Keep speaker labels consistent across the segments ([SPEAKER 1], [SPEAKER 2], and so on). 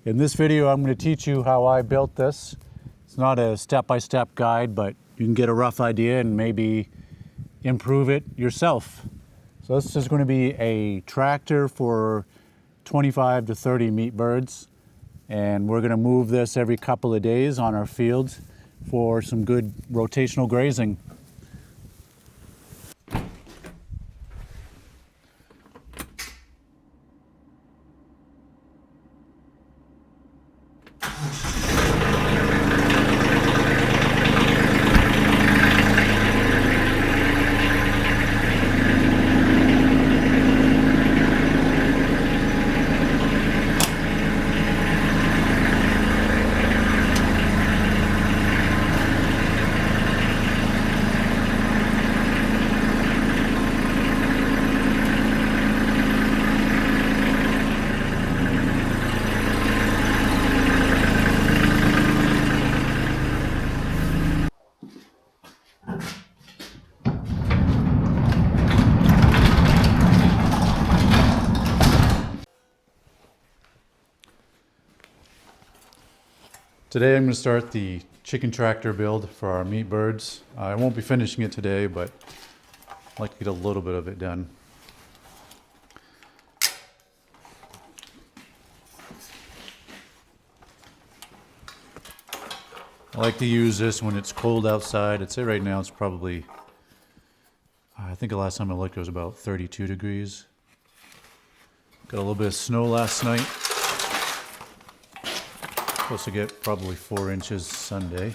[SPEAKER 1] In this video, I'm going to teach you how I built this. It's not a step-by-step guide, but you can get a rough idea and maybe improve it yourself. So this is going to be a tractor for 25 to 30 meat birds. And we're going to move this every couple of days on our fields for some good rotational grazing. Today I'm going to start the chicken tractor build for our meat birds. I won't be finishing it today, but I'd like to get a little bit of it done. I like to use this when it's cold outside. I'd say right now it's probably, I think the last time I looked it was about 32 degrees. Got a little bit of snow last night. Supposed to get probably 4 inches Sunday.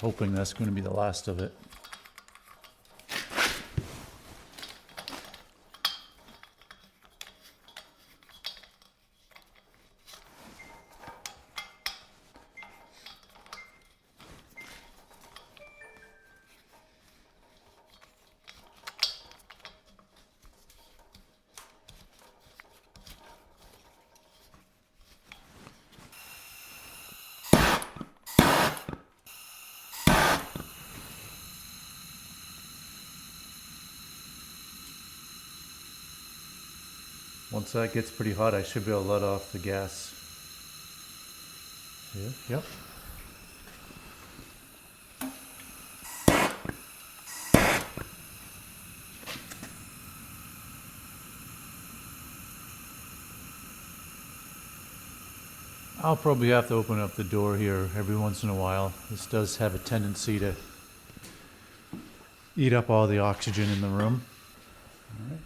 [SPEAKER 1] Hoping that's going to be the last of it. Once that gets pretty hot, I should be able to let off the gas. Yeah, yep. I'll probably have to open up the door here every once in a while. This does have a tendency to eat up all the oxygen in the room. All right.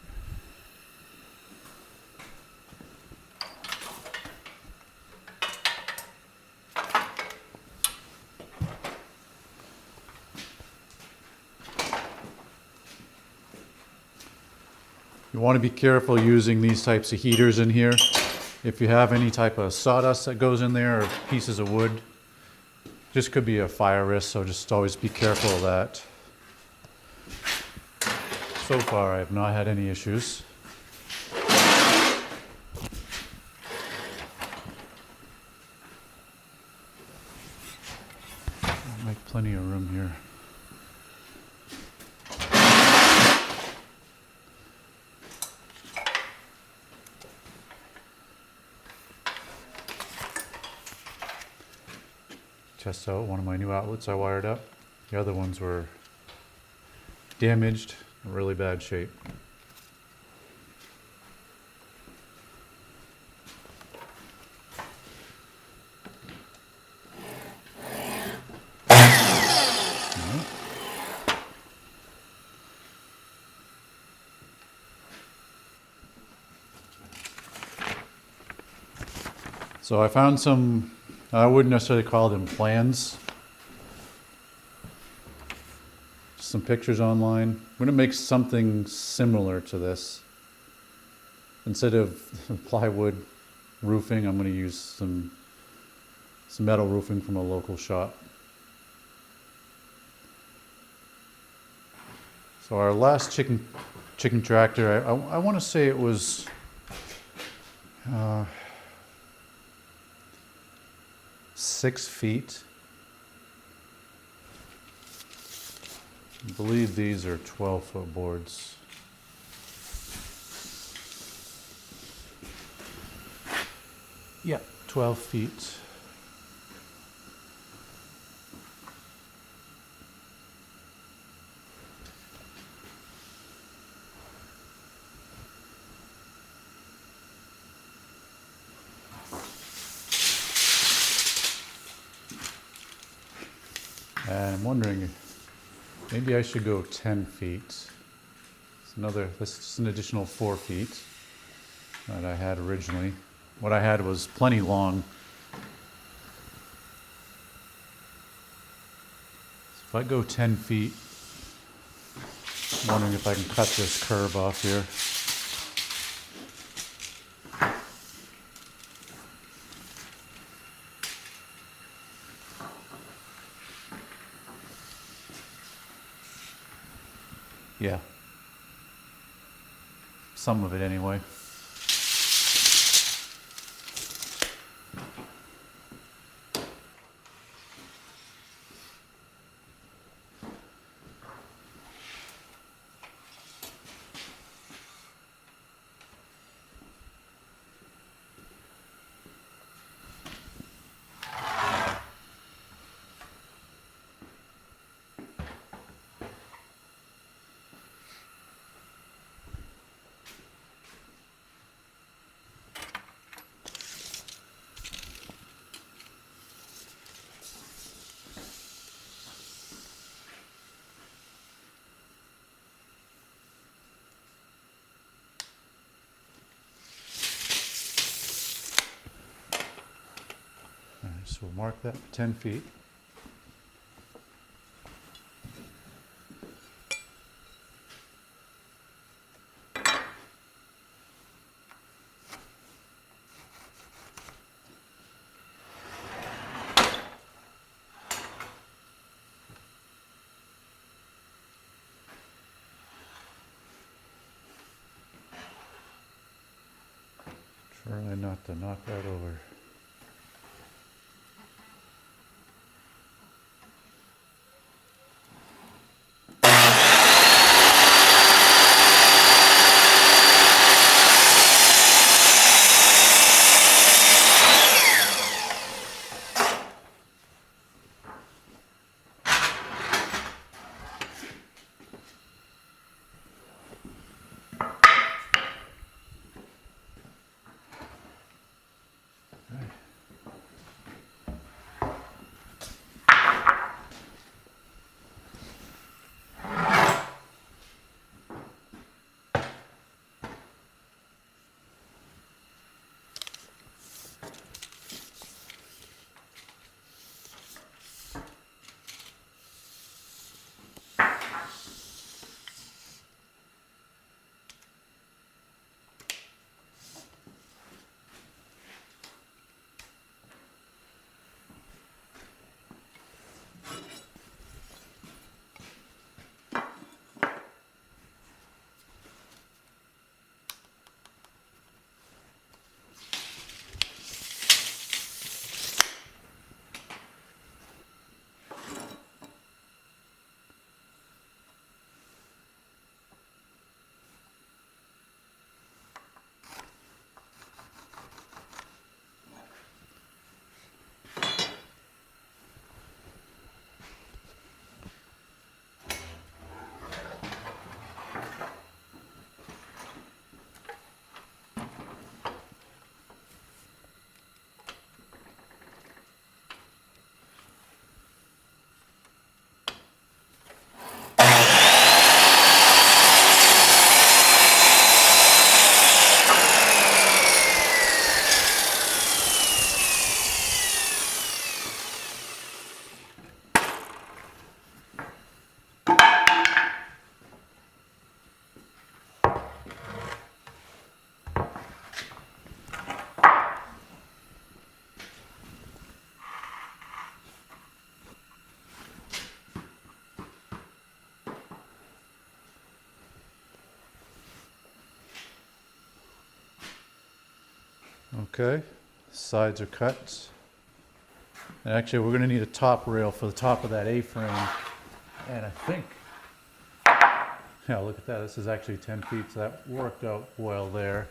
[SPEAKER 1] You want to be careful using these types of heaters in here. If you have any type of sawdust that goes in there or pieces of wood, just could be a fire risk, so just always be careful of that. So far, I have not had any issues. I'll make plenty of room here. Test out one of my new outlets I wired up. The other ones were damaged, in really bad shape. So I found some, I wouldn't necessarily call them plans. Some pictures online. I'm going to make something similar to this. Instead of plywood roofing, I'm going to use some metal roofing from a local shop. So our last chicken tractor, I want to say it was 6 feet. I believe these are 12-foot boards. Yep. 12 feet. And I'm wondering, maybe I should go 10 feet. This is an additional 4 feet that I had originally. What I had was plenty long. So if I go 10 feet, I'm wondering if I can cut this curve off here. Yeah. Some of it anyway. So we'll mark that 10 feet. Try not to knock that over. Okay, sides are cut. And actually we're gonna need a top rail for the top of that A-frame. And I think, yeah, look at that, this is actually 10 feet, so that worked out well there.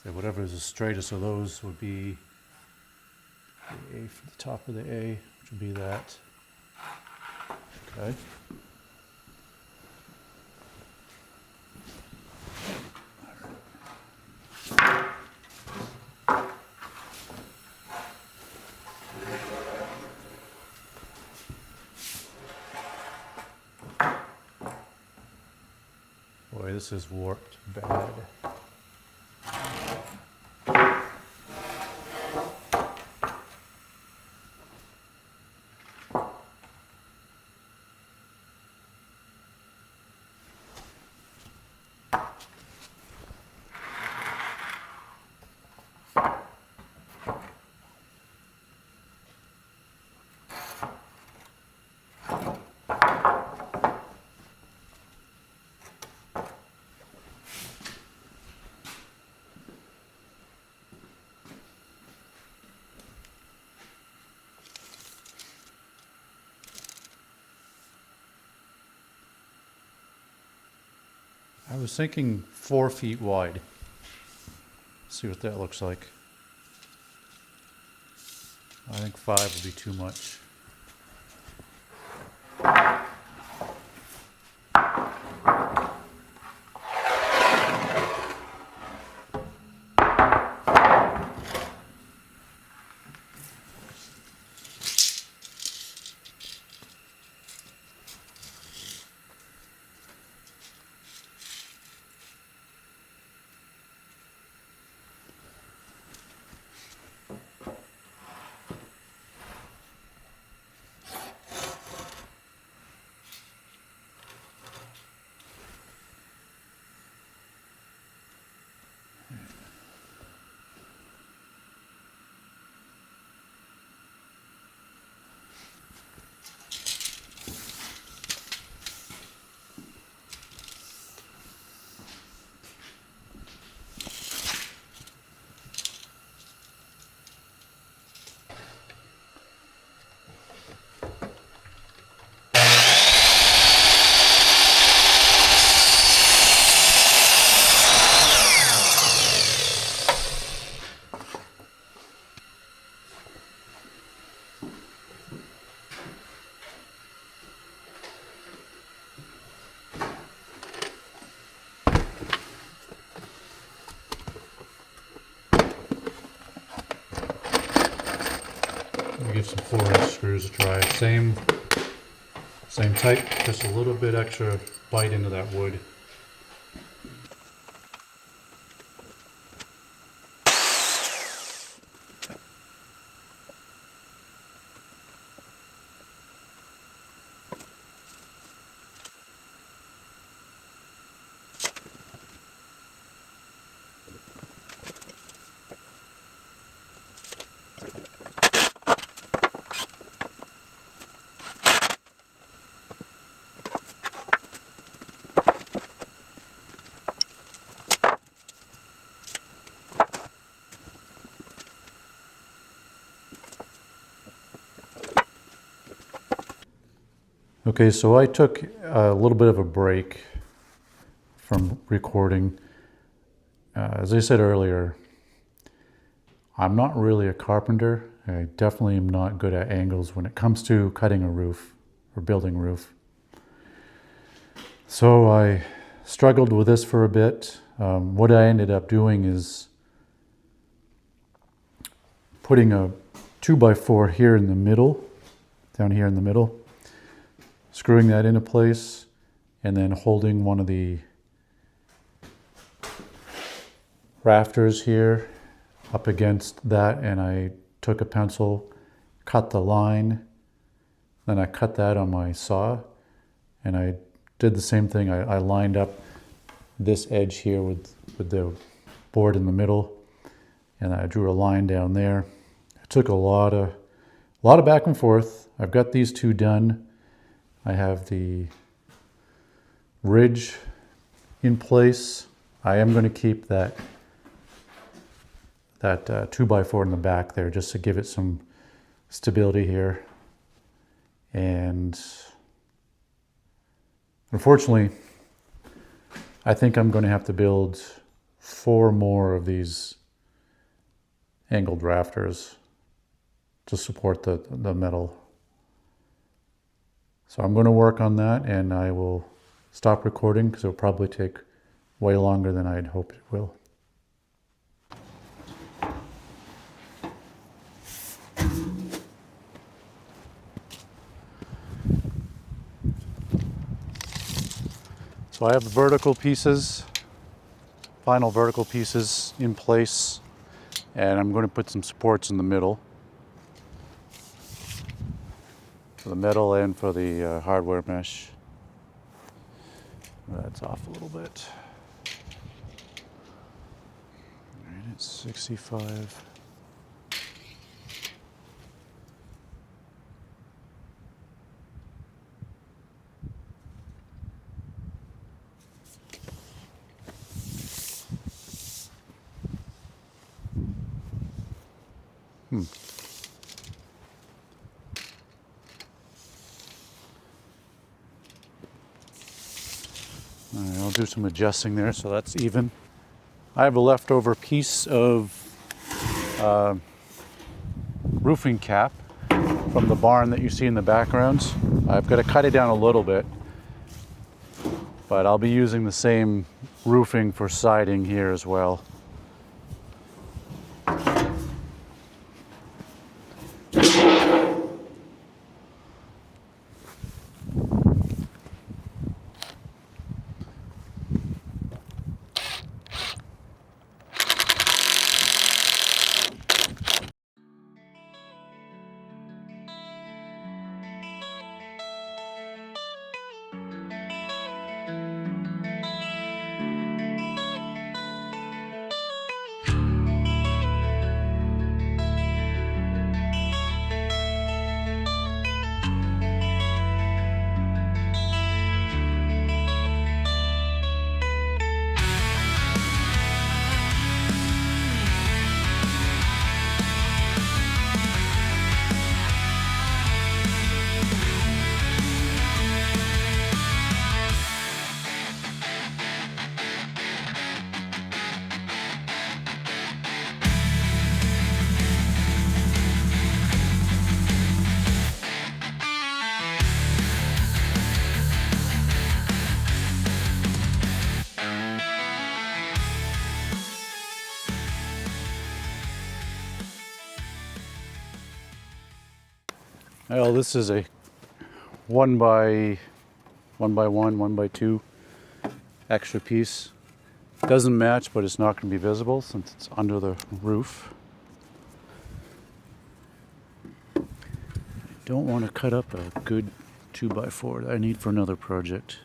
[SPEAKER 1] So whatever is the straightest of those would be the A for the top of the A, which would be that. Okay. Boy, this is warped bad. I was thinking 4 feet wide. See what that looks like. I think 5 would be too much. Give some 4-inch screws a try. Same type, just a little bit extra bite into that wood. Okay, so I took a little bit of a break from recording. As I said earlier, I'm not really a carpenter. I definitely am not good at angles when it comes to cutting a roof or building a roof. So I struggled with this for a bit. What I ended up doing is putting a 2x4 here in the middle, down here in the middle, screwing that into place, and then holding one of the rafters here up against that, and I took a pencil, cut the line, then I cut that on my saw, and I did the same thing. I lined up this edge here with the board in the middle, and I drew a line down there. It took a lot of back and forth. I've got these two done. I have the ridge in place. I am going to keep that 2x4 in the back there just to give it some stability here. And unfortunately, I think I'm going to have to build 4 more of these angled rafters to support the metal. So I'm going to work on that, and I will stop recording because it'll probably take way longer than I had hoped it will. So I have the vertical pieces, final vertical pieces in place, and I'm going to put some supports in the middle for the metal and for the hardware mesh. That's off a little bit. All right, it's 65. All right, I'll do some adjusting there so that's even. I have a leftover piece of roofing cap from the barn that you see in the background. I've got to cut it down a little bit, but I'll be using the same roofing for siding here as well. Well, this is a 1 by 1 by 1, 1 by 2 extra piece. Doesn't match, but it's not going to be visible since it's under the roof. I don't want to cut up a good 2 by 4 that I need for another project.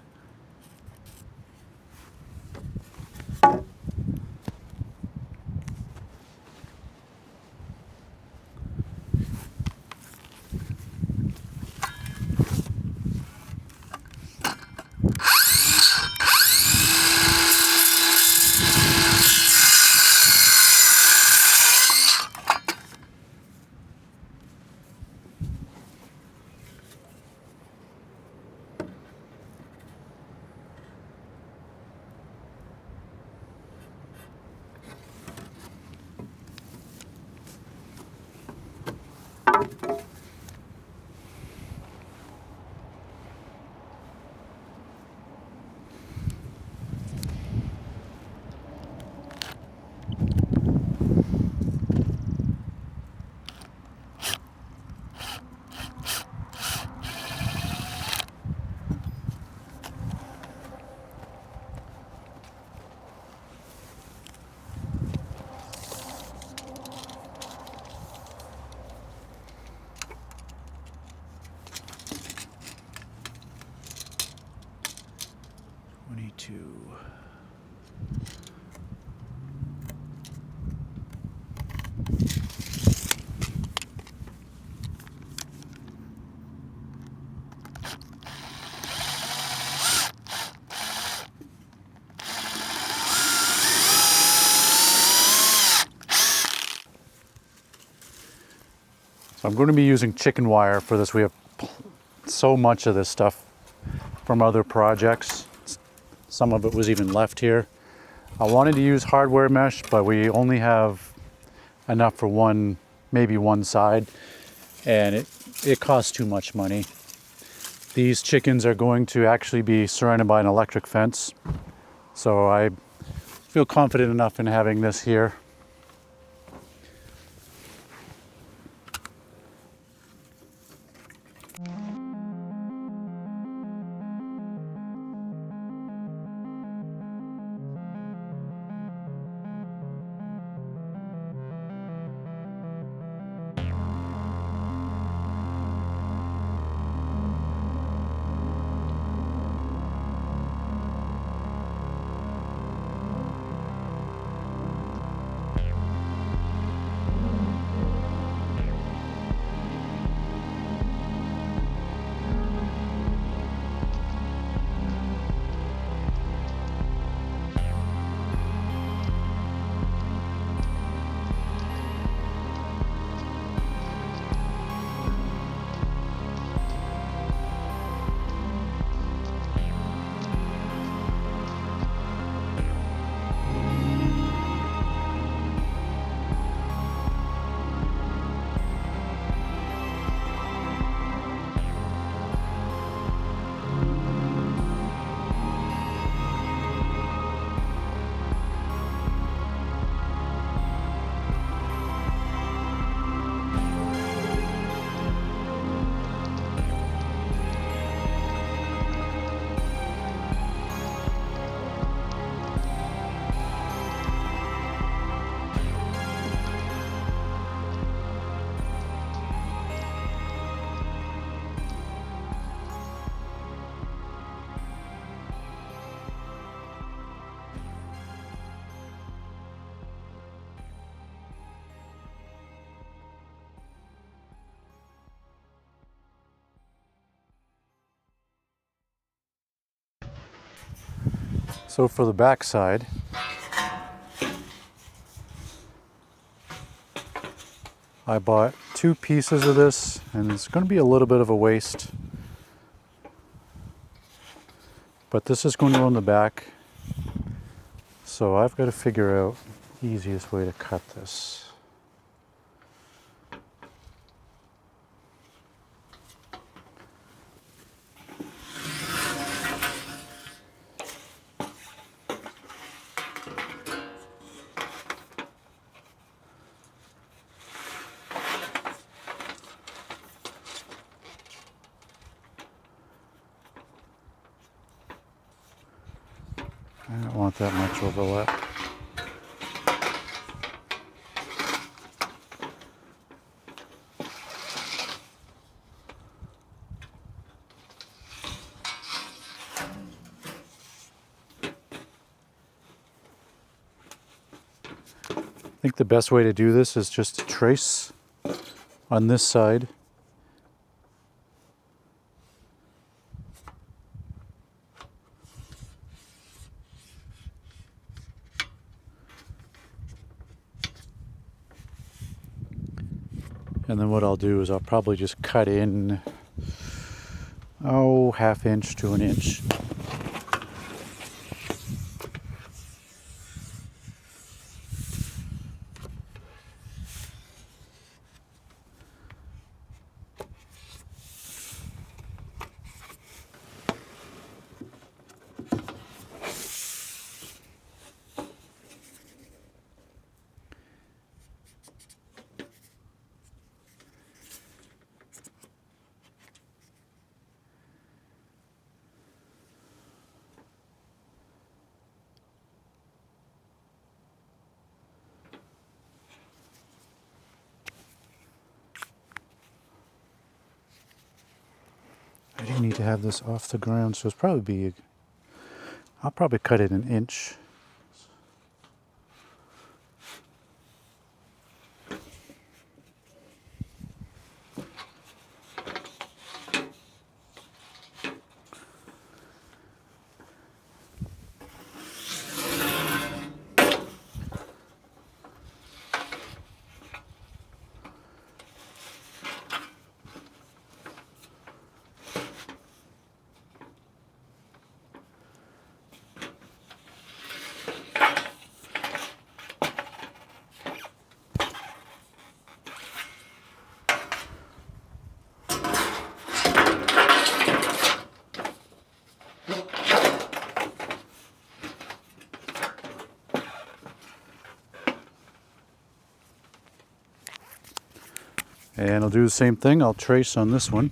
[SPEAKER 1] So I'm going to be using chicken wire for this. We have so much of this stuff from other projects. Some of it was even left here. I wanted to use hardware mesh, but we only have enough for one, maybe one side, and it costs too much money. These chickens are going to actually be surrounded by an electric fence, so I feel confident enough in having this here. So for the back side, I bought 2 pieces of this, and it's going to be a little bit of a waste, but this is going to go on the back, so I've got to figure out the easiest way to cut this. I don't want that much overlap. I think the best way to do this is just to trace on this side. And then what I'll do is I'll probably just cut in, ½ inch to an inch. I do need to have this off the ground, so I'll probably cut it an inch. And I'll do the same thing. I'll trace on this one.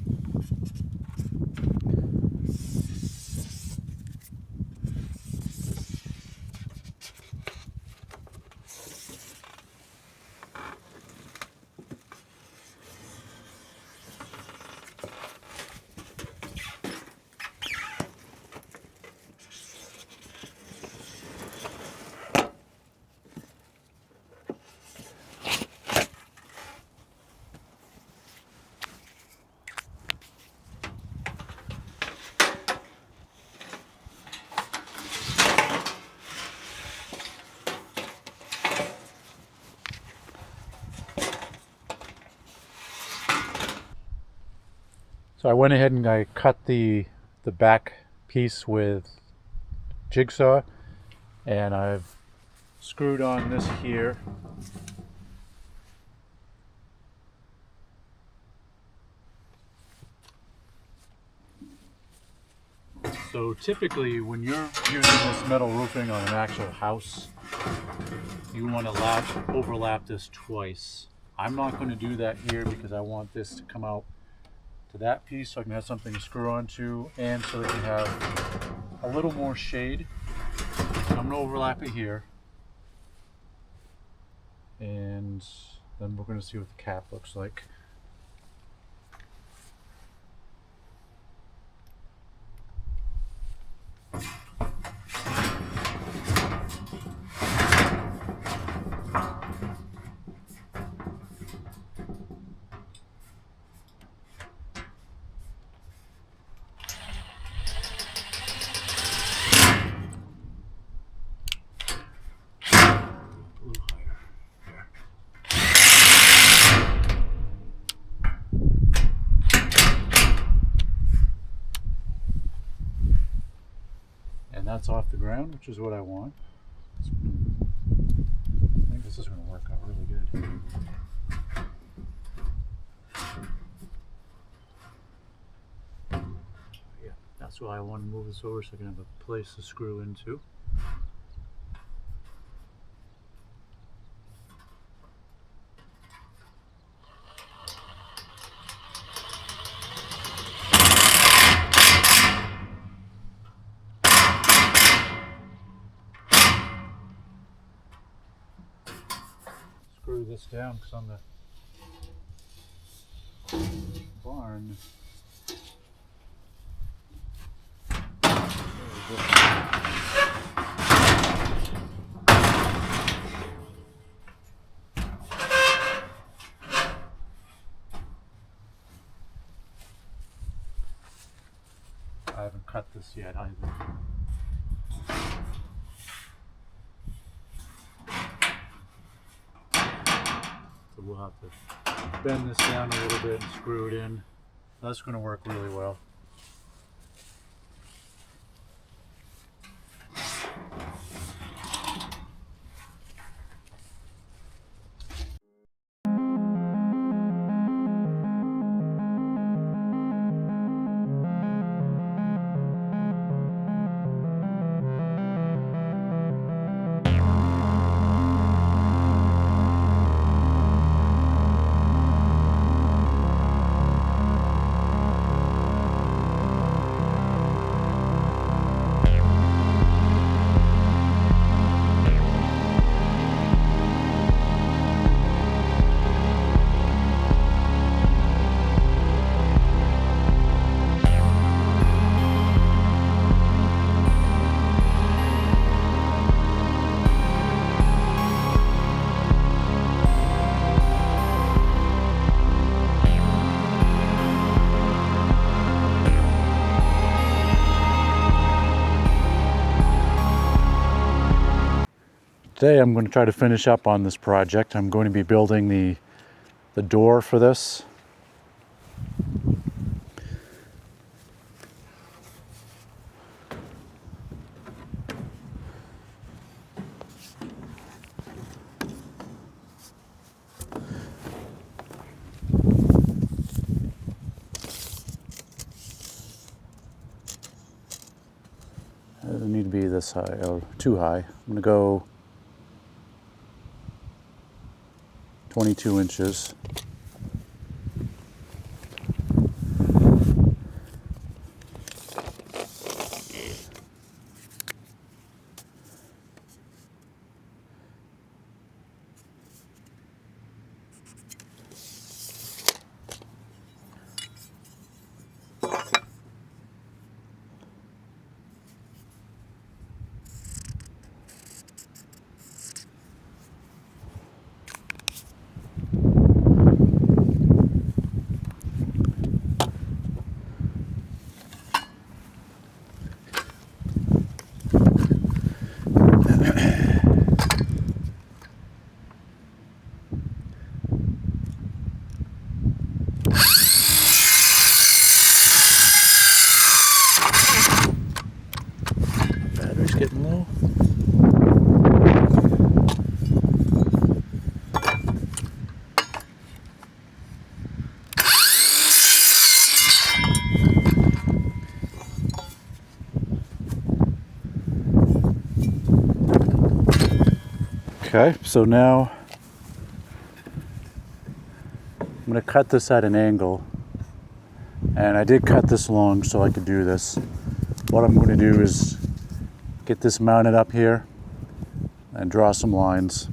[SPEAKER 1] So I went ahead and I cut the back piece with jigsaw, and I've screwed on this here. So typically when you're using this metal roofing on an actual house, you want to overlap this twice. I'm not going to do that here because I want this to come out to that piece so I can have something to screw onto, and so they can have a little more shade. I'm going to overlap it here, and then we're going to see what the cap looks like. And that's off the ground, which is what I want. I think this is going to work out really good. Yeah, that's why I want to move this over so I can have a place to screw into. Screw this down because on the barn, I haven't cut this yet either. So we'll have to bend this down a little bit and screw it in. That's going to work really well. Today I'm going to try to finish up on this project. I'm going to be building the door for this. It doesn't need to be this high or too high. I'm going to go 22 inches. Okay, so now I'm going to cut this at an angle, and I did cut this long so I could do this. What I'm going to do is get this mounted up here and draw some lines.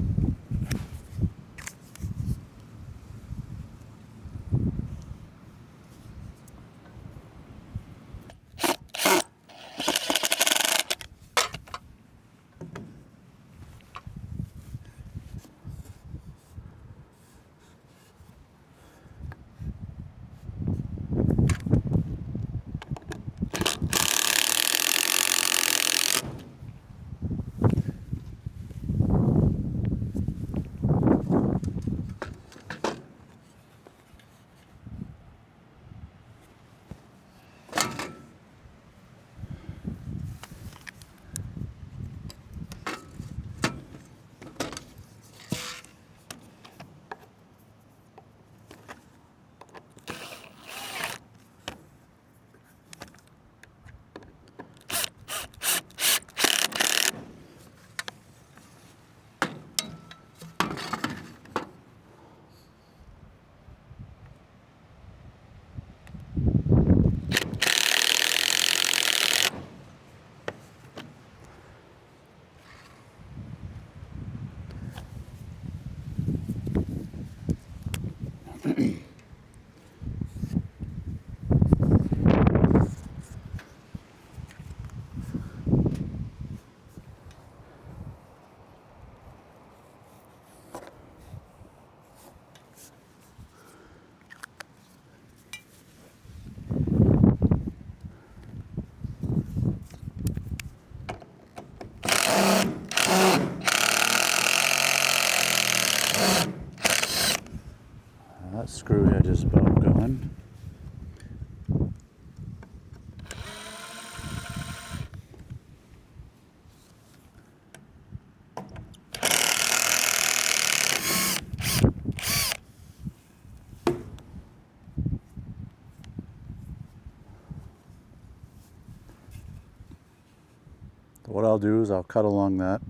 [SPEAKER 1] That screw head is about going. What I'll do is I'll cut along that.